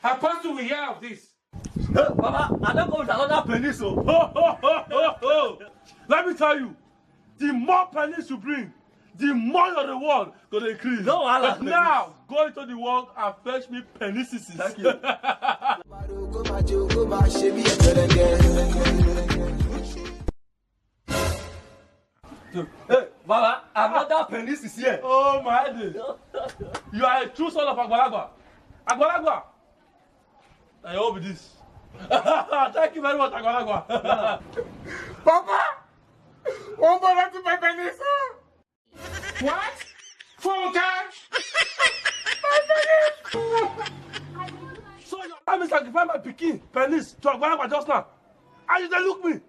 How possible we hear of this? Baba, I don't go with another penny, so. Let me tell you, the more pennies you bring, the more your reward going to increase. No, Allah. Now, go into the world and fetch me pennies. Thank you. Hey, Baba, another penny is here. Oh my days. You are a true son of Agbalagba. Agbalagba. I hope it is. Thank you very much, Agbalagba. Papa! One more to my pennies. What? Full cash? So your time is sacrifice my pikin pennies to Agbalagba just now. And you dey look me.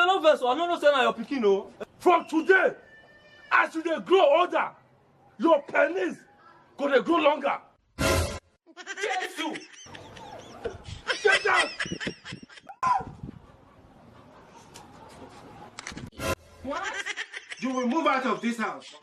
No verse, I don't know say na your pikin o. From today, as you dey grow older, your pennies go dey grow longer. Jesus! Get down! What? You will move out of this house.